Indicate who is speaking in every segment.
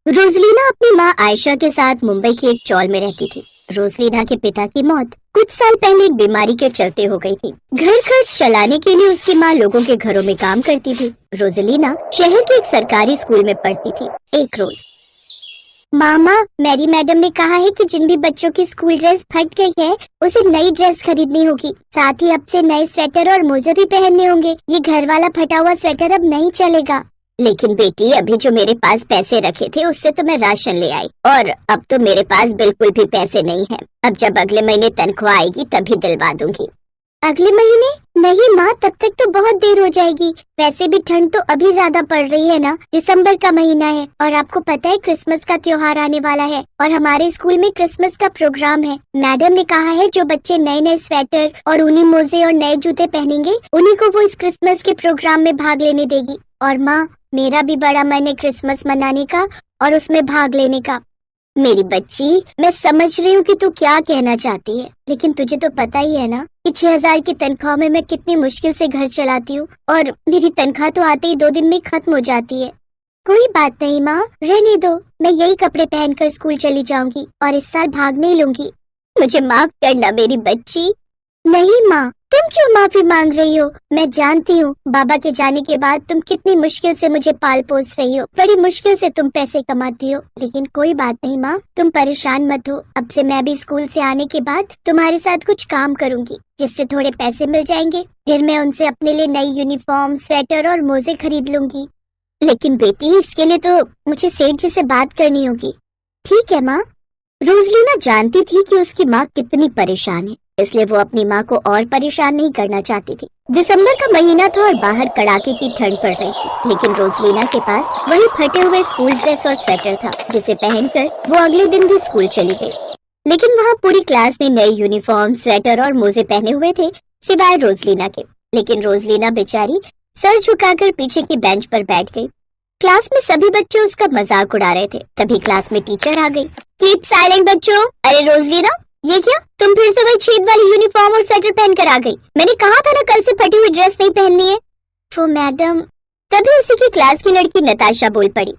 Speaker 1: रोजलीना अपनी माँ आयशा के साथ मुंबई की एक चॉल में रहती थी। रोजलीना के पिता की मौत कुछ साल पहले एक बीमारी के चलते हो गई थी। घर खर्च चलाने के लिए उसकी माँ लोगों के घरों में काम करती थी। रोजलीना शहर के एक सरकारी स्कूल में पढ़ती थी। एक रोज मामा, मेरी मैडम ने कहा है कि जिन भी बच्चों की स्कूल ड्रेस फट गई है उसे नई ड्रेस खरीदनी होगी। साथ ही अब से नए स्वेटर और मोजे भी पहनने होंगे। ये घर वाला फटा हुआ स्वेटर अब नहीं चलेगा। लेकिन बेटी, अभी जो मेरे पास पैसे रखे थे उससे तो मैं राशन ले आई और अब तो मेरे पास बिल्कुल भी पैसे नहीं है। अब जब अगले महीने तनख्वाह आएगी तभी दिलवा दूंगी। अगले महीने? नहीं माँ, तब तक तो बहुत देर हो जाएगी। वैसे भी ठंड तो अभी ज्यादा पड़ रही है ना। दिसंबर का महीना है और आपको पता है क्रिसमस का त्योहार आने वाला है और हमारे स्कूल में क्रिसमस का प्रोग्राम है। मैडम ने कहा है जो बच्चे नए नए स्वेटर और ऊनी मोजे और नए जूते पहनेंगे उन्हीं को वो इस क्रिसमस के प्रोग्राम में भाग लेने देगी। और माँ, मेरा भी बड़ा मन है क्रिसमस मनाने का और उसमें भाग लेने का। मेरी बच्ची, मैं समझ रही हूँ कि तू क्या कहना चाहती है, लेकिन तुझे तो पता ही है ना कि 6,000 की तनख्वाह में मैं कितनी मुश्किल से घर चलाती हूँ और मेरी तनख्वाह तो आते ही 2 दिन में खत्म हो जाती है। कोई बात नहीं माँ, रहने दो। मैं यही कपड़े पहनकर स्कूल चली जाऊंगी और इस साल भाग नहीं लूंगी। मुझे माफ करना मेरी बच्ची। नहीं माँ, तुम क्यों माफी मांग रही हो? मैं जानती हूँ बाबा के जाने के बाद तुम कितनी मुश्किल से मुझे पाल पोस रही हो। बड़ी मुश्किल से तुम पैसे कमाती हो। लेकिन कोई बात नहीं माँ, तुम परेशान मत हो। अब से मैं भी स्कूल से आने के बाद तुम्हारे साथ कुछ काम करूँगी जिससे थोड़े पैसे मिल जाएंगे। फिर मैं उनसे अपने लिए नई यूनिफॉर्म, स्वेटर और मोजे खरीद लूंगी। लेकिन बेटी, इसके लिए तो मुझे सेठ जी से बात करनी होगी। ठीक है माँ। रोजलीना जानती थी कि उसकी माँ कितनी परेशान है, इसलिए वो अपनी माँ को और परेशान नहीं करना चाहती थी। दिसंबर का महीना था और बाहर कड़ाके की ठंड पड़ रही थी, लेकिन रोजलीना के पास वही फटे हुए स्कूल ड्रेस और स्वेटर था जिसे पहनकर वो अगले दिन भी स्कूल चली गई। लेकिन वहाँ पूरी क्लास ने नए यूनिफॉर्म, स्वेटर और मोजे पहने हुए थे सिवाय रोजलीना के। लेकिन रोजलीना बेचारी सर झुकाकर पीछे की बेंच पर बैठ गई। क्लास में सभी बच्चे उसका मजाक उड़ा रहे थे। तभी क्लास में टीचर आ गई। कीप साइलेंट बच्चों। अरे रोजलीना, ये क्या? तुम फिर से वही छेद वाली यूनिफॉर्म और स्वेटर पहनकर आ गई। मैंने कहा था ना कल से फटी हुई ड्रेस नहीं पहननी है। वो मैडम। तभी उसी की क्लास की लड़की नताशा बोल पड़ी।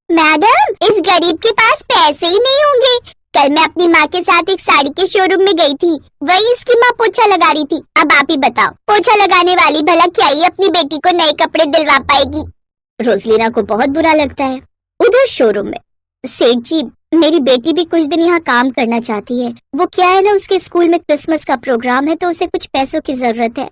Speaker 1: मैडम, इस गरीब के पास पैसे ही नहीं होंगे। कल मैं अपनी माँ के साथ एक साड़ी के शोरूम में गई थी, वही इसकी माँ पोछा लगा रही थी। अब आप ही बताओ, पोछा लगाने वाली भला क्या ही अपनी बेटी को नए कपड़े दिलवा पाएगी? रोजलीना को बहुत बुरा लगता है। उधर शोरूम में, सेठ जी, मेरी बेटी भी कुछ दिन यहाँ काम करना चाहती है। वो क्या है ना, उसके स्कूल में क्रिसमस का प्रोग्राम है तो उसे कुछ पैसों की जरूरत है।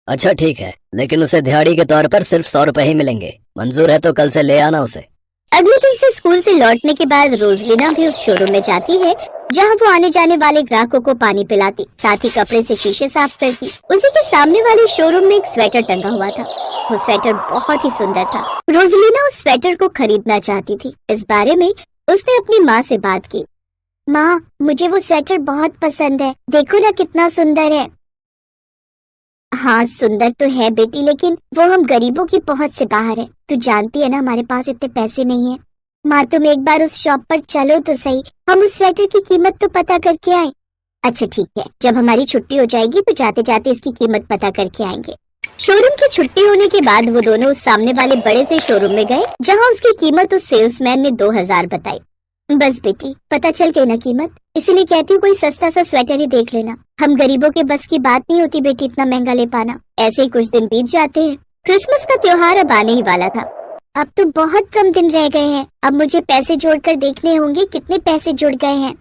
Speaker 2: अच्छा ठीक है, लेकिन उसे दिहाड़ी के तौर पर सिर्फ 100 रुपए ही मिलेंगे। मंजूर है तो कल से ले आना उसे।
Speaker 1: अगले दिन से स्कूल से लौटने के बाद रोजलीना भी उस शोरूम में जाती है जहाँ वो आने जाने वाले ग्राहकों को पानी पिलाती, साथ ही कपड़े से शीशे साफ करती। उसी के सामने वाले शोरूम में एक स्वेटर टंगा हुआ था। वो स्वेटर बहुत ही सुंदर था। रोजलीना उस स्वेटर को खरीदना चाहती थी। इस बारे में उसने अपनी माँ से बात की। माँ, मुझे वो स्वेटर बहुत पसंद है। देखो ना कितना सुंदर है। हाँ, सुंदर तो है बेटी, लेकिन वो हम गरीबों की पहुँच से बाहर है। तू जानती है ना हमारे पास इतने पैसे नहीं है। माँ, तुम एक बार उस शॉप पर चलो तो सही, हम उस स्वेटर की कीमत तो पता करके आए। अच्छा ठीक है, जब हमारी छुट्टी हो जाएगी तो जाते जाते इसकी कीमत पता करके आएंगे। शोरूम की छुट्टी होने के बाद वो दोनों उस सामने वाले बड़े से शोरूम में गए जहाँ उसकी कीमत उस सेल्समैन ने 2,000 बताई। बस बेटी, पता चल गई ना कीमत, इसीलिए कहती हूँ कोई सस्ता सा स्वेटर ही देख लेना। हम गरीबों के बस की बात नहीं होती बेटी इतना महंगा ले पाना। ऐसे ही कुछ दिन बीत जाते हैं। क्रिसमस का त्योहार अब आने ही वाला था। अब तो बहुत कम दिन रह गए हैं। अब मुझे पैसे जोड़कर देखने होंगे कितने पैसे जुड़ गए हैं।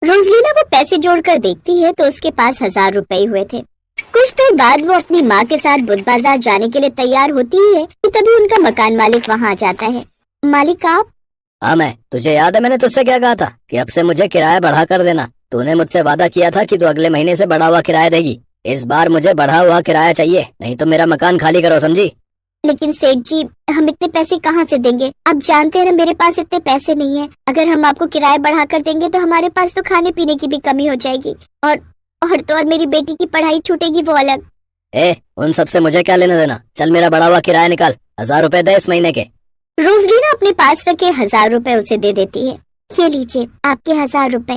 Speaker 1: रोजलीना वो पैसे जोड़कर देखती है तो उसके पास 1,000 रुपए हुए थे। कुछ देर बाद वो अपनी माँ के साथ बुध बाजार जाने के लिए तैयार होती ही है कि तभी उनका मकान मालिक वहाँ आ जाता है। मालिक आप?
Speaker 2: हाँ मैं, तुझे याद है मैंने तुझसे क्या कहा था कि अब से मुझे किराया बढ़ा कर देना। तूने मुझसे वादा किया था कि तू अगले महीने से बढ़ा हुआ किराया देगी। इस बार मुझे बढ़ा हुआ किराया चाहिए, नहीं तो मेरा मकान खाली करो, समझी?
Speaker 1: लेकिन सेठ जी, हम इतने पैसे कहाँ से देंगे? आप जानते हैं ना मेरे पास इतने पैसे नहीं है। अगर हम आपको किराया बढ़ा कर देंगे तो हमारे पास तो खाने पीने की भी कमी हो जाएगी और मेरी बेटी की पढ़ाई छूटेगी, वो अलग।
Speaker 2: उन सब से मुझे क्या लेना देना? चल मेरा बढ़ा हुआ किराया निकाल। 1,000 रुपए दे इस महीने के।
Speaker 1: रोजलीना अपने पास रखे 1,000 रुपए उसे दे देती है। ये लीजिए आपके 1,000 रुपए।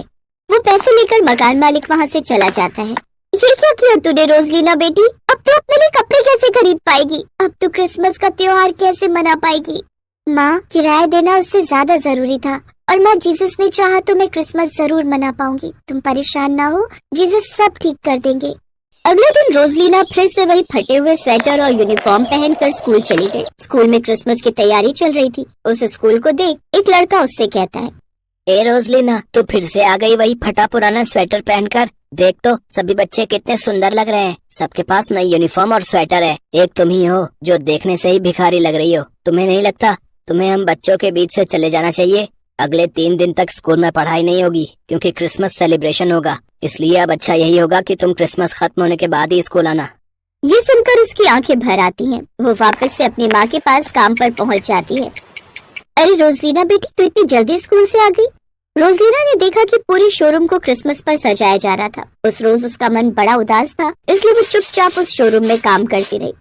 Speaker 1: वो पैसे लेकर मकान मालिक वहाँ से चला जाता है। ये क्या किया तूने रोजलीना बेटी? अब तो अपने लिए कपड़े कैसे खरीद पाएगी? अब तो क्रिसमस का त्योहार कैसे मना पाएगी? माँ, किराया देना उससे ज्यादा जरूरी था और माँ, जीसस ने चाहा तो मैं क्रिसमस जरूर मना पाऊंगी। तुम परेशान ना हो, जीसस सब ठीक कर देंगे। अगले दिन रोजलीना फिर से वही फटे हुए स्वेटर और यूनिफॉर्म पहनकर स्कूल चली गई। स्कूल में क्रिसमस की तैयारी चल रही थी। उस स्कूल को देख एक लड़का उससे कहता है,
Speaker 2: ए रोजलीना, तू फिर से आ गई वही फटा पुराना स्वेटर पहनकर। देख तो सभी बच्चे कितने सुंदर लग रहे हैं। सबके पास नई यूनिफॉर्म और स्वेटर है। एक तुम ही हो जो देखने से ही भिखारी लग रही हो। तुम्हें नहीं लगता तुम्हें हम बच्चों के बीच से चले जाना चाहिए? अगले 3 दिन तक स्कूल में पढ़ाई नहीं होगी क्योंकि क्रिसमस सेलिब्रेशन होगा। इसलिए अब अच्छा यही होगा कि तुम क्रिसमस खत्म होने के बाद ही स्कूल आना।
Speaker 1: ये सुनकर उसकी आंखें भर आती हैं। वो वापस से अपनी माँ के पास काम पर पहुँच जाती है। अरे रोजलीना बेटी, तू इतनी जल्दी स्कूल से आ गई? रोजलीना ने देखा कि पूरी शोरूम को क्रिसमस पर सजाया जा रहा था। उस रोज उसका मन बड़ा उदास था, इसलिए वो चुपचाप उस शोरूम में काम करती रही।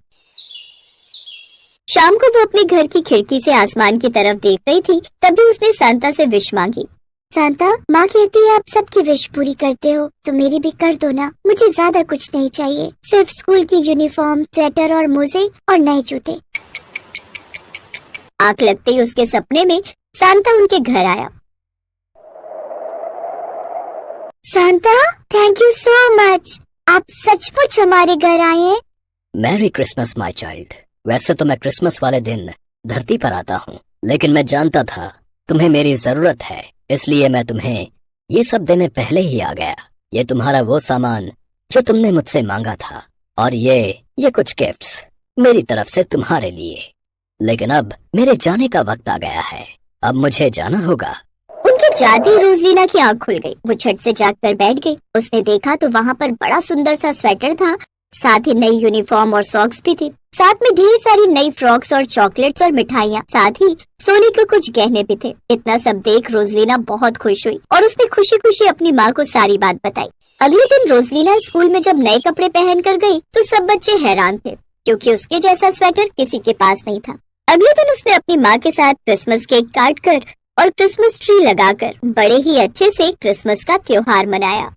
Speaker 1: शाम को वो अपने घर की खिड़की से आसमान की तरफ देख रही थी, तभी उसने सांता से विश मांगी। सांता, माँ कहती है आप सबकी विश पूरी करते हो, तो मेरी भी कर दो ना। मुझे ज्यादा कुछ नहीं चाहिए, सिर्फ स्कूल की यूनिफॉर्म, स्वेटर और मोजे और नए जूते। आंख लगते ही उसके सपने में सांता उनके घर आया। Santa, thank you so much, आप सचमुच हमारे घर आए हैं।
Speaker 2: Merry Christmas my child. वैसे तो मैं क्रिसमस वाले दिन धरती पर आता हूँ, लेकिन मैं जानता था तुम्हें मेरी जरूरत है, इसलिए मैं तुम्हें ये सब देने पहले ही आ गया। ये तुम्हारा वो सामान जो तुमने मुझसे मांगा था, और ये कुछ गिफ्ट्स मेरी तरफ से तुम्हारे लिए। लेकिन अब मेरे जाने का वक्त आ गया है, अब मुझे जाना होगा।
Speaker 1: उनके जाते ही रोजलीना की आंख खुल गई। वो झट से जागकर बैठ गई। उसने देखा तो वहाँ पर बड़ा सुंदर सा स्वेटर था, साथ ही नई यूनिफॉर्म और सॉक्स भी थे। साथ में ढेर सारी नई फ्रॉक्स और चॉकलेट्स और मिठाइयाँ, साथ ही सोने के कुछ गहने भी थे। इतना सब देख रोजलीना बहुत खुश हुई और उसने खुशी खुशी अपनी माँ को सारी बात बताई। अगले दिन रोजलीना स्कूल में जब नए कपड़े पहन कर गई तो सब बच्चे हैरान थे, क्योंकि उसके जैसा स्वेटर किसी के पास नहीं था। अगले दिन उसने अपनी माँ के साथ क्रिसमस केक काट कर और क्रिसमस ट्री लगाकर बड़े ही अच्छे से क्रिसमस का त्योहार मनाया।